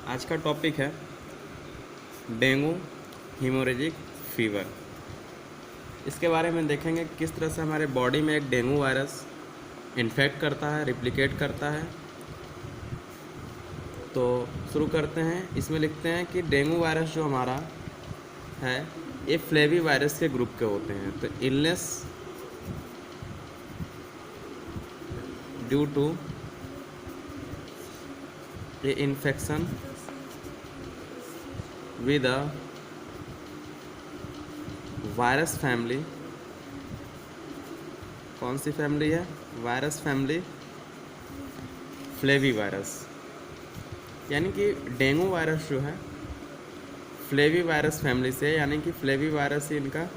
आज का टॉपिक है डेंगू हीमोरेजिक फीवर। इसके बारे में देखेंगे किस तरह से हमारे बॉडी में एक डेंगू वायरस इन्फेक्ट करता है, रिप्लिकेट करता है। तो शुरू करते हैं। इसमें लिखते हैं कि डेंगू वायरस जो हमारा है ये फ्लेवी वायरस के ग्रुप के होते हैं। तो illness due to a infection with a virus family. कौन सी फैमिली है? Virus family flavivirus. यानी कि डेंगू वायरस जो है फ्लेवी वायरस फैमिली से, यानी कि फ्लेवी वायरस ही इनका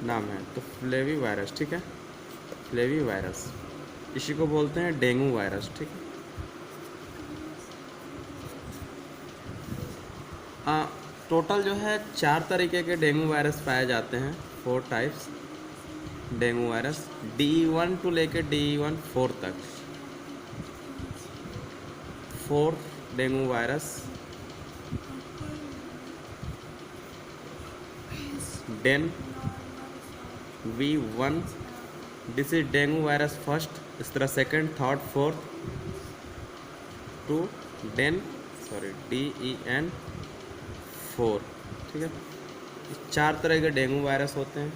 नाम है। तो फ्लेवी वायरस, ठीक है, फ्लेवी वायरस, इसी को बोलते हैं डेंगू वायरस, ठीक है। टोटल जो है 4 तरीके के डेंगू वायरस पाए जाते हैं, 4 types dengue virus, DE1 to लेके DE1 4 तक। 4 dengue virus DEN V1, this is dengue virus first. इस तरह second, third, fourth to DEN 4, ठीक है। 4 तरह के डेंगू वायरस होते हैं।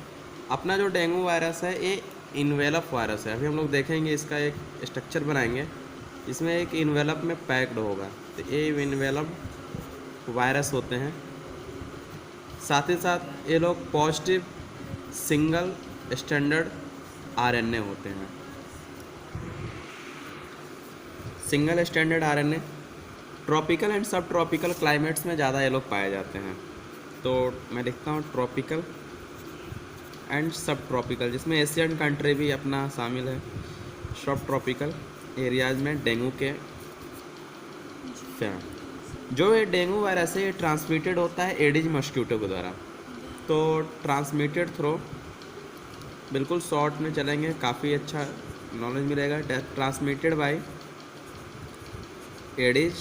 अपना जो डेंगू वायरस है ये इन्वेलप वायरस है। अभी हम लोग देखेंगे, इसका एक स्ट्रक्चर बनाएंगे, इसमें एक इन्वेलप में पैक्ड होगा। तो ये इन्वेलप वायरस होते हैं। साथ ही साथ ये लोग पॉजिटिव सिंगल स्टैंडर्ड RNA होते हैं। Single standard RNA tropical and सब ट्रॉपिकल क्लाइमेट्स में ज़्यादा ये लोग पाए जाते हैं। तो मैं लिखता हूँ ट्रॉपिकल एंड सब ट्रॉपिकल, जिसमें एशियन कंट्री भी अपना शामिल है। सब ट्रॉपिकल एरियाज में डेंगू के जो ये डेंगू वायरस है ये ट्रांसमिटेड होता है एडिज मस्क्यूटो के द्वारा। तो ट्रांसमिटेड थ्रो, बिल्कुल शॉर्ट में चलेंगे, काफ़ी अच्छा नॉलेज मिलेगा। ट्रांसमिटेड बाय एडिज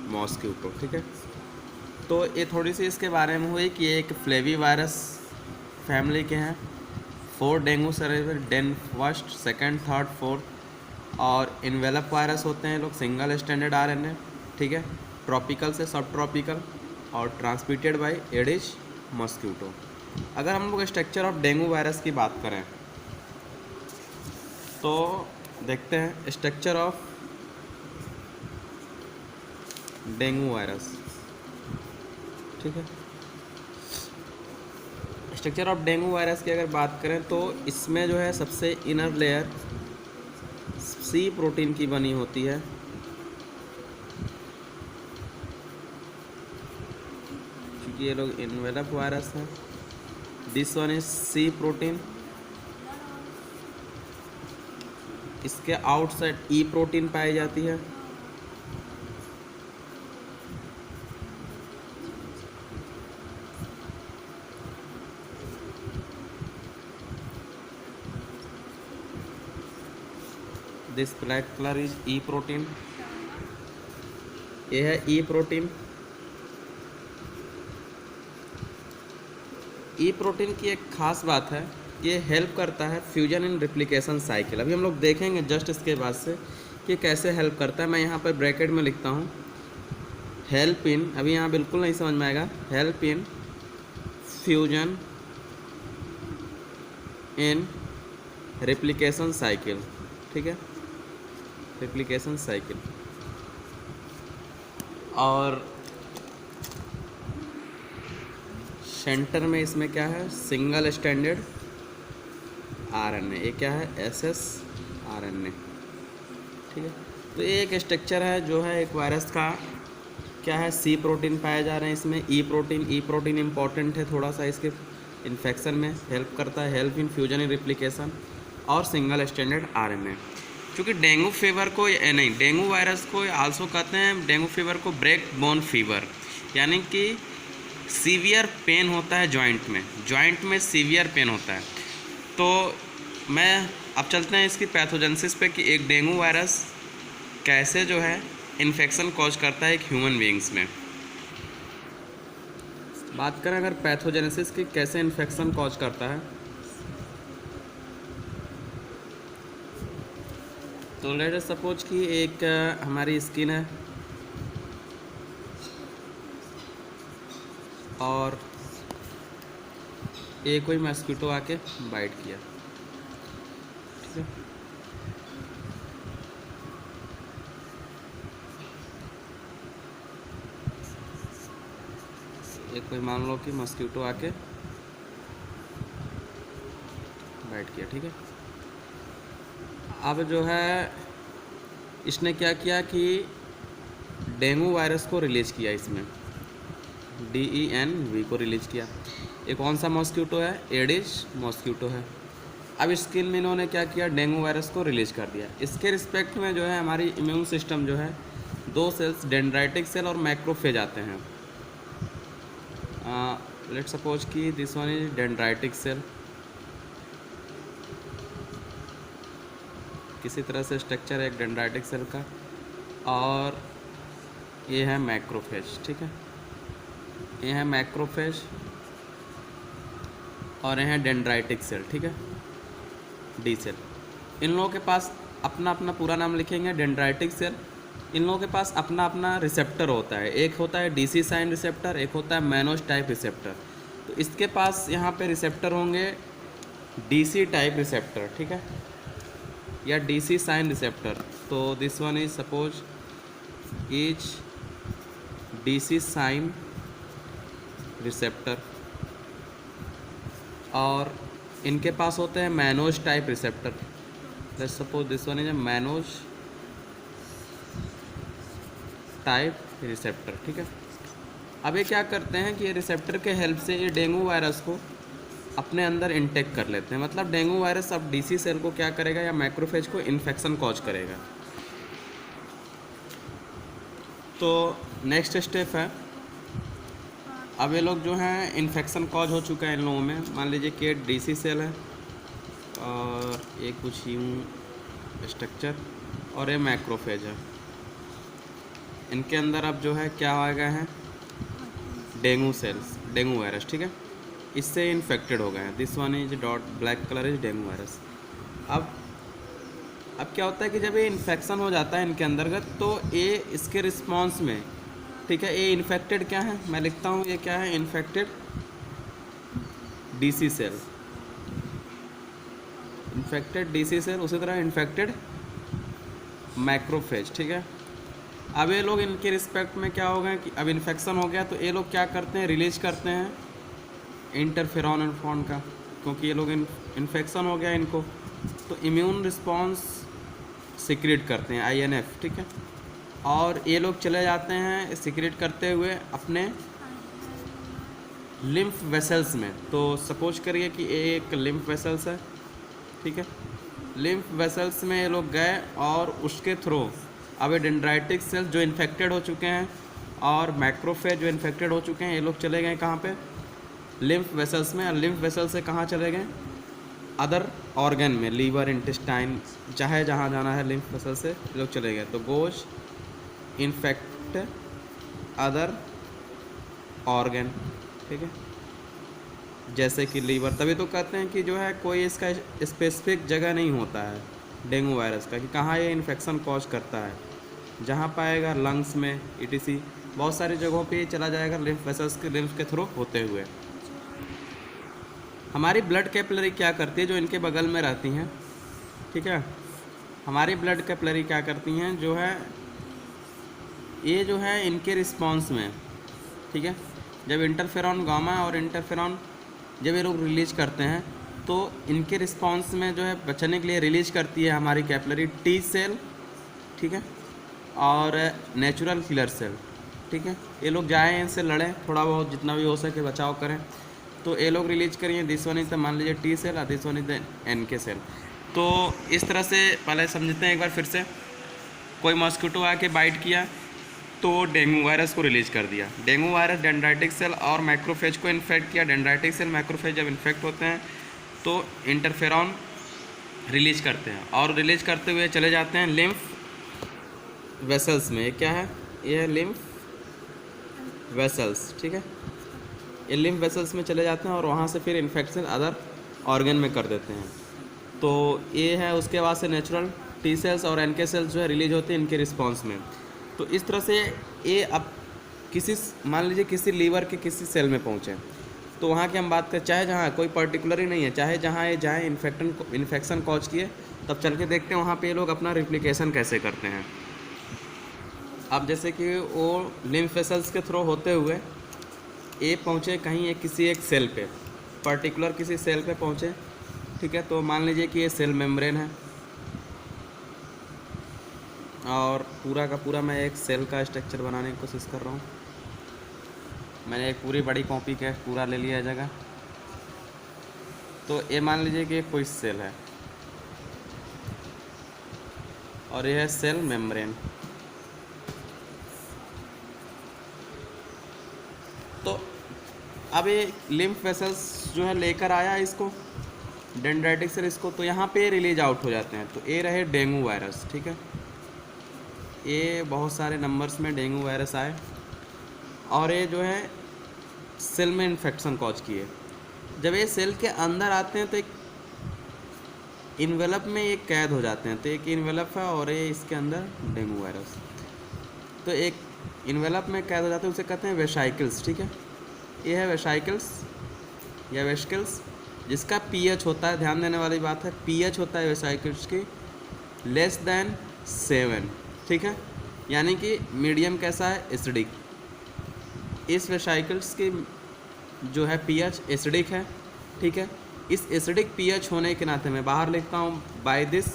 मॉस्क्यूटो, ठीक है। तो ये थोड़ी सी इसके बारे में हुई कि ये एक फ्लेवी वायरस फैमिली के हैं। 4 dengue serovar, then first, second, third, fourth. और इन्वेलप वायरस होते हैं लोग, सिंगल स्टैंडर्ड RNA, ठीक है, ट्रॉपिकल से सब ट्रॉपिकल, और ट्रांसमिटेड बाय एडिज मॉस्क्यूटो। अगर हम लोग स्ट्रक्चर ऑफ डेंगू वायरस की बात करें तो देखते हैं स्ट्रक्चर ऑफ डेंगू वायरस, ठीक है। स्ट्रक्चर ऑफ डेंगू वायरस की अगर बात करें तो इसमें जो है सबसे इनर लेयर C प्रोटीन की बनी होती है, क्योंकि ये लोग इन्वेलप वायरस है। This one is C protein. इसके आउटसाइड E प्रोटीन पाई जाती है। This black colour is E protein. ये है E प्रोटीन। E प्रोटीन की एक खास बात है, ये हेल्प करता है फ्यूजन इन रिप्लिकेशन साइकिल। अभी हम लोग देखेंगे जस्ट इसके बाद से कि कैसे हेल्प करता है। मैं यहाँ पर ब्रैकेट में लिखता हूँ हेल्प इन, अभी यहाँ बिल्कुल नहीं समझ में आएगा, help in fusion in replication cycle, ठीक है, रिप्लिकेशन साइकिल। और सेंटर में इसमें क्या है? Single standard RNA। ये क्या है? SS RNA, ठीक है। तो ये एक स्ट्रक्चर है जो है एक वायरस का, क्या है, C प्रोटीन पाए जा रहे हैं इसमें। E प्रोटीन इंपॉर्टेंट है थोड़ा सा, इसके इन्फेक्शन में हेल्प करता है, help in fusion in replication, और सिंगल स्टैंडर्ड RNA। क्योंकि डेंगू फीवर को नहीं, डेंगू वायरस को आल्सो कहते हैं, डेंगू फीवर को ब्रेक बोन फीवर, यानी कि सीवियर पेन होता है जॉइंट में सीवियर पेन होता है। तो मैं अब चलते हैं इसकी पैथोजेनेसिस पे कि एक डेंगू वायरस कैसे जो है इन्फेक्शन कॉज करता है एक ह्यूमन बीइंग्स में। बात करें अगर पैथोजेनेसिस की, कैसे इन्फेक्शन कॉज करता है, तो लेट अस सपोज कि एक हमारी स्किन है और ये कोई मस्कीटो आके बाइट किया, ठीक है। ये कोई मान लो कि मस्कीटो आके बाइट किया, ठीक है। अब जो है इसने क्या किया कि डेंगू वायरस को रिलीज किया, इसमें DENV को रिलीज किया। ये कौन सा मॉस्क्यूटो है? एडिस मॉस्क्यूटो है। अब स्किन में इन्होंने क्या किया, डेंगू वायरस को रिलीज कर दिया। इसके रिस्पेक्ट में जो है हमारी इम्यून सिस्टम जो है, दो सेल्स डेंड्राइटिक सेल और मैक्रोफेज आते हैं। लेट सपोज कि this one is dendritic cell, किसी तरह से स्ट्रक्चर है एक डेंड्राइटिक सेल का, और ये है मैक्रोफेज, ठीक है। ये है मैक्रोफेज और ये है डेंड्राइटिक सेल, ठीक है, डी सेल। इन लोगों के पास अपना अपना पूरा नाम लिखेंगे, डेंड्राइटिक सेल। इन लोगों के पास अपना अपना रिसेप्टर होता है, एक होता है DC साइन रिसेप्टर, एक होता है मैनोज टाइप रिसेप्टर। तो इसके पास यहाँ पे रिसेप्टर होंगे DC टाइप रिसेप्टर, ठीक है, या DC साइन रिसेप्टर। तो this one is suppose is DC sign receptor, और इनके पास होते हैं mannose type receptor. Let's suppose this one is a mannose type receptor, ठीक है। अब ये क्या करते हैं कि ये रिसेप्टर के हेल्प से ये डेंगू वायरस को अपने अंदर इंटेक कर लेते हैं। मतलब डेंगू वायरस अब DC सेल को क्या करेगा, या मैक्रोफेज को इन्फेक्शन कॉज करेगा। तो नेक्स्ट स्टेप है, अब ये लोग जो हैं इन्फेक्शन कॉज हो चुका है इन लोगों में। मान लीजिए कि DC सेल है और ये कुछ यूँ स्ट्रक्चर, और ये मैक्रोफेज है। इनके अंदर अब जो है क्या आ गए हैं, डेंगू सेल्स, डेंगू वायरस, ठीक है, इससे इन्फेक्टेड हो गए हैं। This one is dot black colour is dengue virus. अब क्या होता है कि जब ये इन्फेक्शन हो जाता है इनके अंतर्गत, तो ये इसके रिस्पॉन्स में, ठीक है, ये इन्फेक्टेड क्या है, मैं लिखता हूँ ये क्या है, infected DC cell, infected DC cell, उसी तरह इन्फेक्टेड मैक्रोफेज, ठीक है। अब ये लोग इनके रिस्पेक्ट में क्या हो गए कि अब इन्फेक्शन हो गया, तो ये लोग क्या करते हैं, रिलीज करते हैं इंटरफेरॉन का, क्योंकि ये लोग इन्फेक्शन हो गया इनको, तो इम्यून रिस्पॉन्स सिक्रेट करते हैं INF, ठीक है। और ये लोग चले जाते हैं सिक्रेट करते हुए अपने लिम्फ वेसल्स में। तो सपोज करिए कि एक लिम्फ वेसल्स है, ठीक है, लिम्फ वेसल्स में ये लोग गए और उसके थ्रू अब ये डेंड्राइटिक सेल्स जो इन्फेक्टेड हो चुके हैं और मैक्रोफेज जो इन्फेक्टेड हो चुके हैं, ये लोग चले गए कहाँ पे, लिम्फ वेसल्स में। और लिम्फ वेसल से कहाँ चले गए, अदर ऑर्गन में, लीवर, इंटेस्टाइन, चाहे जहाँ जाना है लिम्फ वेसल से ये लोग चले गए। तो गोज इन्फेक्ट अदर ऑर्गन, ठीक है, जैसे कि लीवर। तभी तो कहते हैं कि जो है कोई इसका स्पेसिफिक जगह नहीं होता है डेंगू वायरस का कि कहाँ ये इन्फेक्शन कॉज करता है, जहाँ पाएगा लंग्स में, ETC बहुत सारी जगहों पे चला जाएगा लिम्फ वेसल्स के, लिम्फ के थ्रू होते हुए। हमारी ब्लड कैपिलरी क्या करती है, जो इनके बगल में रहती हैं, ठीक है, हमारी ब्लड कैपिलरी क्या करती हैं, जो है ये जो है इनके रिस्पॉन्स में, ठीक है, जब इंटरफेरॉन गामा और इंटरफेरॉन जब ये लोग रिलीज करते हैं, तो इनके रिस्पॉन्स में जो है बचने के लिए रिलीज करती है हमारी कैपिलरी T सेल, ठीक है, और नेचुरल किलर सेल, ठीक है। ये लोग जाएँ इनसे लड़ें, थोड़ा बहुत जितना भी हो सके बचाव करें। तो ये लोग रिलीज करिए, दिस वन इज द, मान लीजिए T सेल और this one is the NK cell. तो इस तरह से पहले समझते हैं एक बार फिर से। कोई मॉस्किटो आके बाइट किया तो डेंगू वायरस को रिलीज कर दिया। डेंगू वायरस डेंड्राइटिक सेल और मैक्रोफेज को इन्फेक्ट किया। डेंड्राइटिक सेल मैक्रोफेज जब इन्फेक्ट होते हैं तो इंटरफेरॉन रिलीज करते हैं और रिलीज करते हुए चले जाते हैं वेसल्स में, ये क्या है, ये है लिम्फ वेसल्स, ठीक है। ये लिम्फ वेसल्स में चले जाते हैं और वहाँ से फिर इन्फेक्शन अदर ऑर्गन में कर देते हैं। तो ये है, उसके बाद से नेचुरल टी सेल्स और एनके सेल्स जो है रिलीज होते हैं इनके रिस्पॉन्स में। तो इस तरह से ये अब किसी, मान लीजिए किसी लीवर के किसी सेल में पहुँचे, तो वहाँ की हम बात करें, चाहे जहाँ कोई पर्टिकुलर ही नहीं है, चाहे जहाँ ये जाए इन्फेक्शन कॉज किए, तब चल के देखते हैं वहाँ पे ये लोग अपना रिप्लिकेशन कैसे करते हैं। अब जैसे कि वो लिम्फ वेसल्स के थ्रू होते हुए ये पहुँचे कहीं एक किसी एक सेल पे, पर्टिकुलर किसी सेल पे पहुँचे, ठीक है। तो मान लीजिए कि ये सेल मेम्ब्रेन है और पूरा का पूरा मैं एक सेल का स्ट्रक्चर बनाने की कोशिश कर रहा हूँ। मैंने एक पूरी बड़ी कॉपी का पूरा ले लिया है जगह। तो ये मान लीजिए कि कोई सेल है और यह है सेल मेम्ब्रेन। तो अब ये लिम्फ वेसल्स जो है लेकर आया इसको डेंड्राइटिक सेल इसको, तो यहाँ पे रिलीज आउट हो जाते हैं। तो ये रहे डेंगू वायरस, ठीक है। ये बहुत सारे नंबर्स में डेंगू वायरस आए और ये जो है सेल में इन्फेक्शन कॉज किए। जब ये सेल के अंदर आते हैं तो एक इन्वेलप में ये कैद हो जाते हैं। तो एक इन्वेलप है और ये इसके अंदर डेंगू वायरस, तो एक इन्वेलप में कैद हो जाते हैं, उसे कहते हैं वेसाइकल्स, ठीक है। ये है वेसाइकल्स या वेसिकल्स, जिसका पीएच होता है, ध्यान देने वाली बात है, पीएच होता है वेसाइकल्स की लेस दैन 7, ठीक है। यानी कि मीडियम कैसा है, एसिडिक। इस वेसाइकल्स की जो है पीएच एसिडिक है, ठीक है। इस एसिडिक पीएच होने के नाते मैं बाहर लिखता हूँ बाय दिस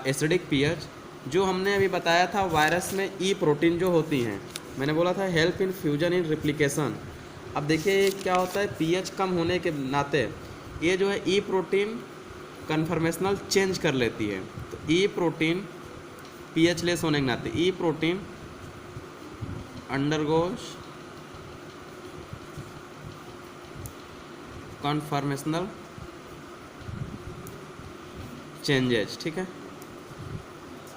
एसिडिक पीएच, जो हमने अभी बताया था वायरस में ई प्रोटीन जो होती हैं, मैंने बोला था help in fusion in replication. अब देखिए क्या होता है, पीएच कम होने के नाते ये जो है ई प्रोटीन कन्फर्मेशनल चेंज कर लेती है। तो ई प्रोटीन पीएच लेस होने के नाते ई प्रोटीन अंडरगोज कन्फर्मेशनल चेंजेज, ठीक है।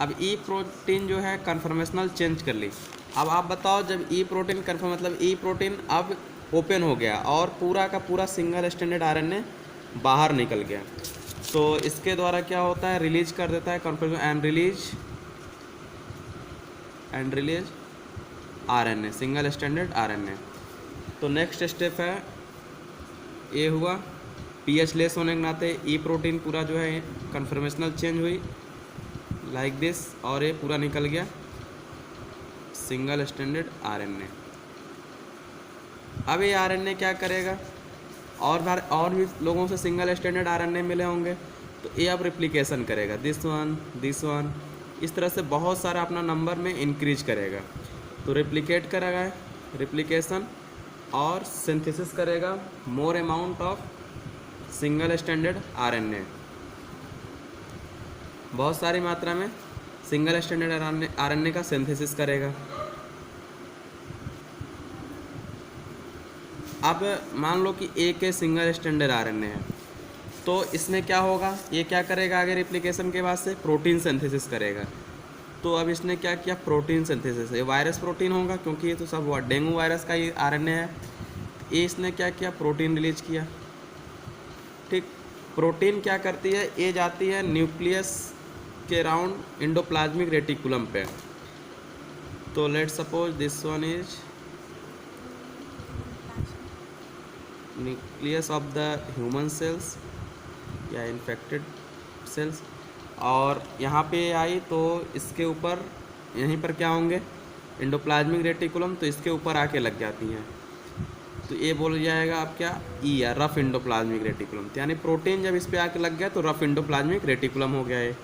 अब ई प्रोटीन जो है कन्फर्मेशनल चेंज कर ली। अब आप बताओ, जब ई प्रोटीन कन्फर्म मतलब ई प्रोटीन अब ओपन हो गया और पूरा का पूरा सिंगल स्टैंडर्ड आरएनए बाहर निकल गया, तो इसके द्वारा क्या होता है, रिलीज कर देता है confirmation and release RNA, single standard RNA. तो नेक्स्ट स्टेप है, ये हुआ पीएच लेस होने के नाते ई प्रोटीन पूरा जो है कन्फर्मेशनल चेंज हुई लाइक दिस, और ये पूरा निकल गया सिंगल स्टैंडर्ड आरएनए। अब ये आरएनए क्या करेगा, और भी लोगों से सिंगल स्टैंडर्ड आरएनए मिले होंगे, तो ये अब रिप्लिकेशन करेगा, दिस वन, इस तरह से बहुत सारा अपना नंबर में इंक्रीज करेगा। तो रिप्लिकेट करेगा, रिप्लिकेशन और सिंथेसिस करेगा more amount of single standard RNA, बहुत सारी मात्रा में सिंगल स्टैंडर्ड आरएनए का सिंथेसिस करेगा। अब मान लो कि एक सिंगल स्टैंडर्ड आरएनए है, तो इसमें क्या होगा, ये क्या करेगा आगे रिप्लिकेशन के बाद से प्रोटीन सिंथेसिस करेगा। तो अब इसने क्या किया, प्रोटीन सिंथेसिस, ये वायरस प्रोटीन होगा क्योंकि ये तो सब डेंगू वायरस का ही आरएनए है। ये इसने क्या किया, प्रोटीन रिलीज किया, ठीक। प्रोटीन क्या करती है, ये जाती है न्यूक्लियस के अराउंड एंडोप्लाज्मिक रेटिकुलम पे। तो let suppose this one is nucleus of the human cells या इन्फेक्टेड सेल्स, और यहाँ पे आई तो इसके ऊपर यहीं पर क्या होंगे, एंडोप्लाज्मिक रेटिकुलम, तो इसके ऊपर आके लग जाती हैं। तो ये बोल जाएगा अब क्या, ई या रफ एंडोप्लाज्मिक रेटिकुलम, यानी प्रोटीन जब इस पे आके लग गया तो रफ एंडोप्लाज्मिक रेटिकुलम हो गया है।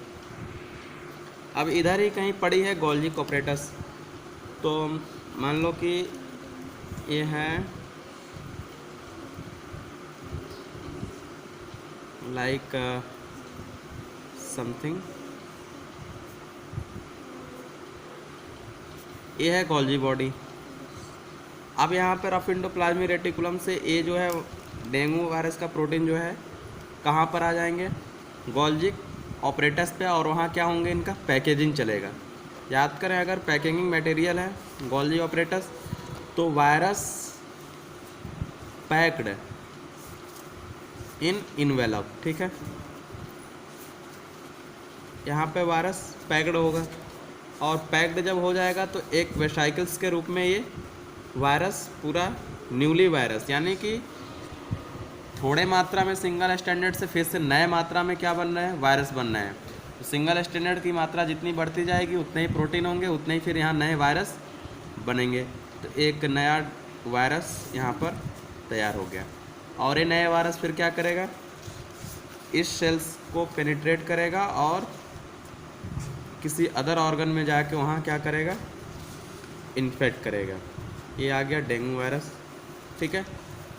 अब इधर ही कहीं पड़ी है गोल्जी ऑपरेटस। तो मान लो कि ये है लाइक समथिंग, ये है गोल्जी बॉडी। अब यहाँ पर रफ एंडोप्लाज्मिक रेटिकुलम से ये जो है डेंगू वायरस का प्रोटीन जो है कहाँ पर आ जाएंगे, गोल्जी ऑपरेटस पे, और वहाँ क्या होंगे, इनका पैकेजिंग चलेगा। याद करें, अगर पैकेजिंग मटेरियल है गोल्जी ऑपरेटस, तो वायरस पैक्ड इन इनवेलप, ठीक है। यहाँ पे वायरस पैक्ड होगा, और पैक्ड जब हो जाएगा तो एक वेसाइकल्स के रूप में ये वायरस पूरा न्यूली वायरस, यानी कि थोड़े मात्रा में सिंगल स्टैंडर्ड से फिर से नए मात्रा में क्या बन रहे हैं, वायरस बन रहे हैं। तो सिंगल स्टैंडर्ड की मात्रा जितनी बढ़ती जाएगी उतने ही प्रोटीन होंगे, उतने ही फिर यहाँ नए वायरस बनेंगे। तो एक नया वायरस यहाँ पर तैयार हो गया, और ये नया वायरस फिर क्या करेगा, इस सेल्स को पेनिट्रेट करेगा और किसी अदर ऑर्गन में जाके वहाँ क्या करेगा, इन्फेक्ट करेगा। ये आ गया डेंगू वायरस, ठीक है।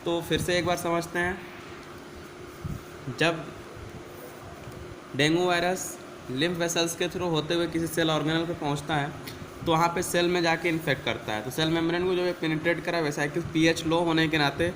तो फिर से एक बार समझते हैं, जब डेंगू वायरस लिम्फ वेसल्स के थ्रू होते हुए किसी सेल ऑर्गेनल पे पहुंचता है, तो वहाँ पे सेल में जाके इन्फेक्ट करता है। तो सेल मेम्ब्रेन को जो है पेनिट्रेट करा, वेसाइकिल पीएच लो होने के नाते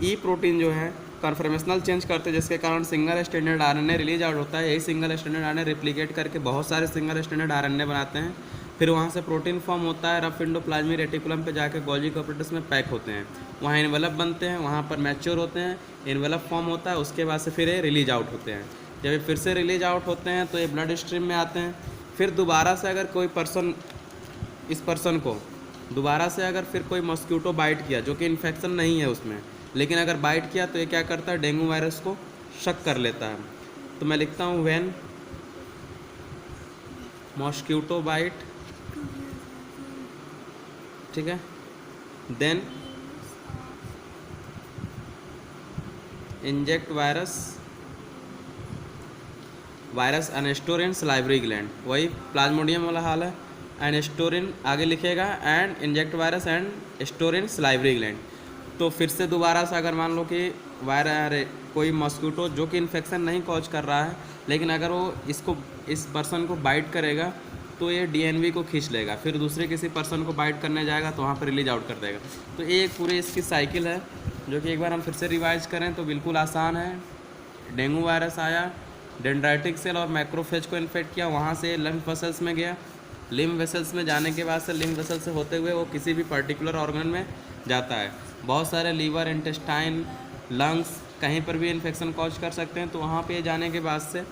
ई प्रोटीन जो है कन्फर्मेशनल चेंज करते हैं, जिसके कारण single standard RNA release out होता है। यही सिंगल स्टैंडर्ड आरएनए रिप्लिकेट करके बहुत सारे सिंगल स्टैंडर्ड आरएनए बनाते हैं। फिर वहाँ से प्रोटीन फॉर्म होता है, रफ एंडोप्लाज्मिक रेटिकुलम पे जाके गोल्जी ऑपरेटस में पैक होते हैं, वहाँ इन्वेलप बनते हैं, वहाँ पर मैच्योर होते हैं, इन्वेलप फॉर्म होता है, उसके बाद से फिर ये रिलीज आउट होते हैं। जब ये फिर से रिलीज आउट होते हैं तो ये ब्लड स्ट्रीम में आते हैं। फिर दोबारा से अगर कोई पर्सन, इस पर्सन को दोबारा से अगर फिर कोई मॉस्क्यूटो बाइट किया, जो कि इन्फेक्शन नहीं है उसमें, लेकिन अगर बाइट किया तो ये क्या करता है, डेंगू वायरस को शक कर लेता है। तो मैं लिखता हूँ व्हेन मॉस्क्यूटो बाइट, ठीक है, then inject virus and store in salivary gland, वही प्लाज्मोडियम वाला हाल है। एनेस्टोरिन आगे लिखेगा and inject virus and store in salivary gland. तो फिर से दोबारा से अगर मान लो कि कोई मॉस्क्यूटो जो कि इन्फेक्शन नहीं कॉज कर रहा है, लेकिन अगर वो इस पर्सन को बाइट करेगा तो ये डीएनवी को खींच लेगा, फिर दूसरे किसी पर्सन को बाइट करने जाएगा तो वहाँ पर रिलीज आउट कर देगा। तो ये एक पूरी इसकी साइकिल है, जो कि एक बार हम फिर से रिवाइज करें तो बिल्कुल आसान है। डेंगू वायरस आया, डेंड्राइटिक सेल और मैक्रोफेज को इन्फेक्ट किया, वहाँ से लिम्फ वेसल्स में गया, लिम्फ वेसल्स में जाने के बाद से लिम्फ वेसल से होते हुए वो किसी भी पर्टिकुलर ऑर्गन में जाता है। बहुत सारे लीवर, इंटेस्टाइन, लंग्स, कहीं पर भी इन्फेक्शन कॉज कर सकते हैं। तो वहाँ पे जाने के बाद से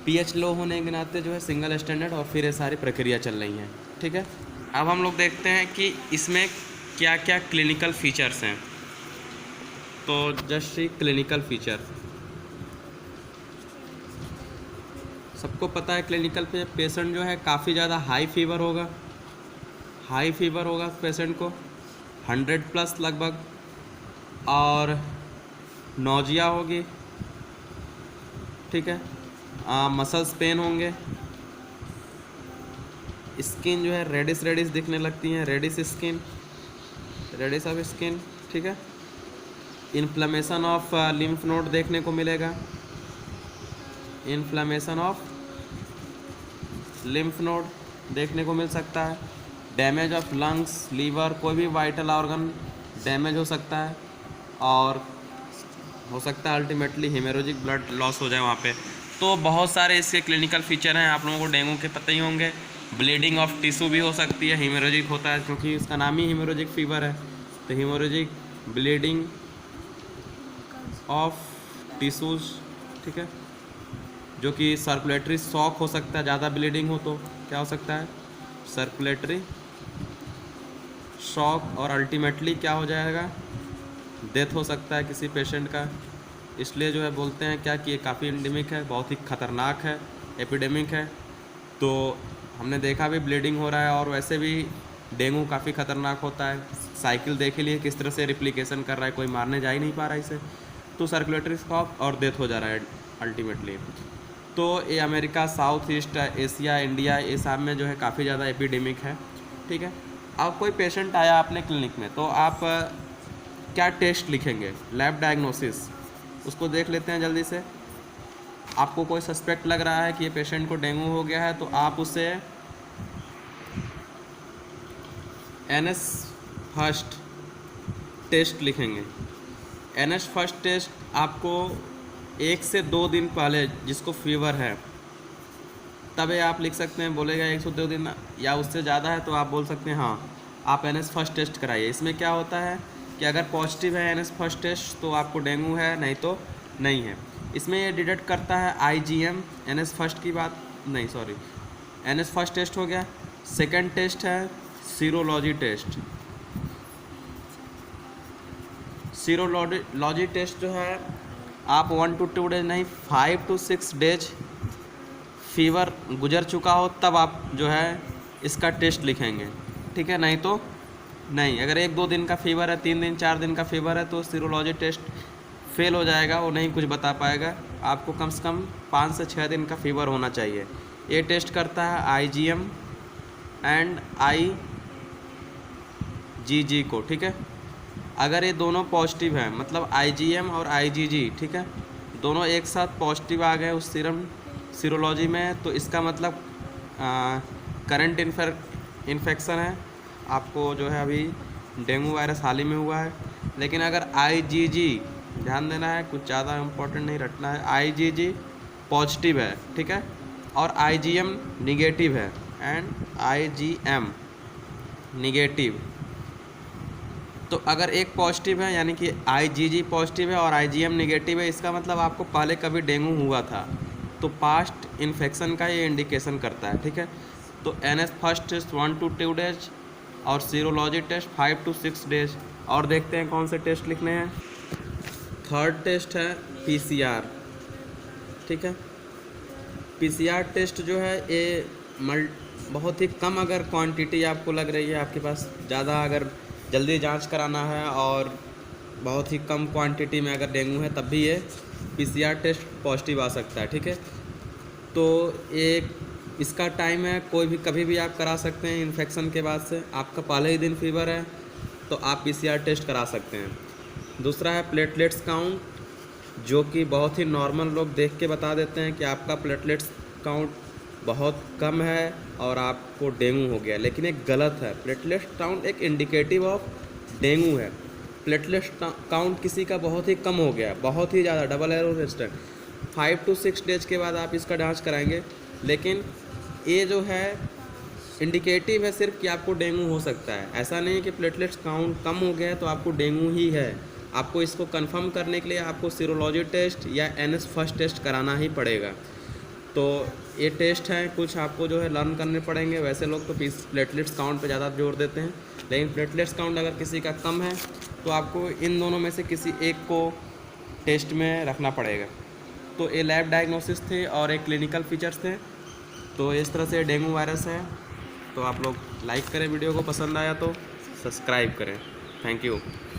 पीएच लो होने के नाते जो है सिंगल स्टैंडर्ड, और फिर ये सारी प्रक्रिया चल रही है, ठीक है। अब हम लोग देखते हैं कि इसमें क्या क्या क्लिनिकल फीचर्स हैं। तो जस्ट सी क्लिनिकल फीचर, सबको पता है क्लिनिकल पे पेशेंट जो है काफ़ी ज़्यादा हाई फीवर होगा पेशेंट को 100+ लगभग, और नौजिया होगी, ठीक है, मसल्स पेन होंगे, स्किन जो है रेडिश दिखने लगती हैं, रेडिश ऑफ स्किन, ठीक है। इन्फ्लेमेशन ऑफ लिम्फ नोड देखने को मिलेगा, इन्फ्लेमेशन ऑफ लिम्फ नोड देखने को मिल सकता है। डैमेज ऑफ लंग्स, लीवर, कोई भी वाइटल ऑर्गन डैमेज हो सकता है, और हो सकता है अल्टीमेटली हेमोरेजिक ब्लड लॉस हो जाए वहाँ पे। तो बहुत सारे इसके क्लिनिकल फीचर हैं, आप लोगों को डेंगू के पता ही होंगे। ब्लीडिंग ऑफ टिश्यू भी हो सकती है, हेमोरेजिक होता है क्योंकि इसका नाम ही हेमोरेजिक फीवर है। तो हेमोरेजिक ब्लीडिंग ऑफ टिश्यूज, ठीक है, जो कि सर्कुलेटरी शॉक हो सकता है, ज़्यादा ब्लीडिंग हो तो क्या हो सकता है, सर्कुलेटरी शॉक, और अल्टीमेटली क्या हो जाएगा, डेथ हो सकता है किसी पेशेंट का। इसलिए जो है बोलते हैं क्या कि ये काफ़ी एंडेमिक है, बहुत ही ख़तरनाक है, एपिडेमिक है। तो हमने देखा भी ब्लीडिंग हो रहा है, और वैसे भी डेंगू काफ़ी ख़तरनाक होता है। साइकिल देख लिए किस तरह से रिप्लिकेशन कर रहा है, कोई मारने जा ही नहीं पा रहा है इसे। तो सर्कुलेटरी शॉक और डेथ हो जा रहा है अल्टीमेटली। तो ये America, south east Asia, India, ये सब में जो है काफ़ी ज़्यादा एपिडेमिक है, ठीक है। अब कोई पेशेंट आया अपने क्लिनिक में, तो आप क्या टेस्ट लिखेंगे, लैब डायग्नोसिस, उसको देख लेते हैं जल्दी से। आपको कोई सस्पेक्ट लग रहा है कि ये पेशेंट को डेंगू हो गया है, तो आप उसे NS फर्स्ट टेस्ट लिखेंगे। NS फर्स्ट टेस्ट आपको 1 से 2 दिन पहले, जिसको फीवर है तब ये आप लिख सकते हैं, बोलेगा 102 दिन या उससे ज़्यादा है तो आप बोल सकते हैं हाँ आप NS फर्स्ट टेस्ट कराइए। इसमें क्या होता है कि अगर पॉजिटिव है NS फर्स्ट टेस्ट तो आपको डेंगू है, नहीं तो नहीं है। इसमें ये डिटेक्ट करता है IgM, NS फर्स्ट की बात नहीं, सॉरी, NS फर्स्ट टेस्ट हो गया। सेकंड टेस्ट है सीरोलॉजी टेस्ट। सीरोलॉजी टेस्ट जो है आप 1 to 2 डेज नहीं 5 to 6 डेज फीवर गुजर चुका हो तब आप जो है इसका टेस्ट लिखेंगे, ठीक है, नहीं तो नहीं। अगर 1-2 दिन का फीवर है, 3 दिन 4 दिन का फीवर है तो सीरोलॉजी टेस्ट फेल हो जाएगा, वो नहीं कुछ बता पाएगा। आपको कम से कम 5 से 6 दिन का फीवर होना चाहिए। ये टेस्ट करता है IgM एंड IgG को, ठीक है। अगर ये दोनों पॉजिटिव हैं, मतलब IgM और IgG, ठीक है, दोनों एक साथ पॉजिटिव आ गए उस सीरोलॉजी में, तो इसका मतलब करंट इन्फेक्शन है, आपको जो है अभी डेंगू वायरस हाल ही में हुआ है। लेकिन अगर IgG, ध्यान देना है, कुछ ज़्यादा इम्पोर्टेंट नहीं रटना है, IgG पॉजिटिव है, ठीक है, और IgM निगेटिव है एंड IgM निगेटिव। तो अगर एक पॉजिटिव है यानी कि IgG पॉजिटिव है और IgM निगेटिव है, इसका मतलब आपको पहले कभी डेंगू हुआ था, तो पास्ट इन्फेक्शन का ये इंडिकेशन करता है, ठीक है। तो NS first test 1 to 2 days और सीरोलॉजी टेस्ट 5 to 6 डेज। और देखते हैं कौन से टेस्ट लिखने हैं। थर्ड टेस्ट है PCR, ठीक है। PCR टेस्ट जो है ये बहुत ही कम, अगर क्वांटिटी आपको लग रही है आपके पास ज़्यादा, अगर जल्दी जांच कराना है और बहुत ही कम क्वांटिटी में अगर डेंगू है तब भी ये PCR टेस्ट पॉजिटिव आ सकता है, ठीक है। तो एक इसका टाइम है, कोई भी कभी भी आप करा सकते हैं इन्फेक्शन के बाद से। आपका पहले ही दिन फीवर है तो आप PCR टेस्ट करा सकते हैं। दूसरा है प्लेटलेट्स काउंट, जो कि बहुत ही नॉर्मल लोग देख के बता देते हैं कि आपका प्लेटलेट्स काउंट बहुत कम है और आपको डेंगू हो गया, लेकिन एक गलत है। प्लेटलेट्स काउंट एक इंडिकेटिव ऑफ डेंगू है। प्लेटलेट्स काउंट किसी का बहुत ही कम हो गया, बहुत ही ज़्यादा, double arrow resistant, 5 to 6 days के बाद आप इसका जांच कराएंगे। लेकिन ये जो है इंडिकेटिव है सिर्फ कि आपको डेंगू हो सकता है। ऐसा नहीं कि प्लेटलेट्स काउंट कम हो गया है तो आपको डेंगू ही है। आपको इसको कंफर्म करने के लिए आपको सीरोलॉजी टेस्ट या NS फर्स्ट टेस्ट कराना ही पड़ेगा। तो ये टेस्ट हैं, कुछ आपको जो है लर्न करने पड़ेंगे। वैसे लोग तो प्लेटलेट्स काउंट पे ज़्यादा जोर देते हैं, लेकिन प्लेटलेट्स काउंट अगर किसी का कम है तो आपको इन दोनों में से किसी एक को टेस्ट में रखना पड़ेगा। तो ये लैब डायग्नोसिस थे और एक क्लिनिकल फीचर्स थे। तो इस तरह से डेंगू वायरस है। तो आप लोग लाइक करें, वीडियो को पसंद आया तो सब्सक्राइब करें। Thank you.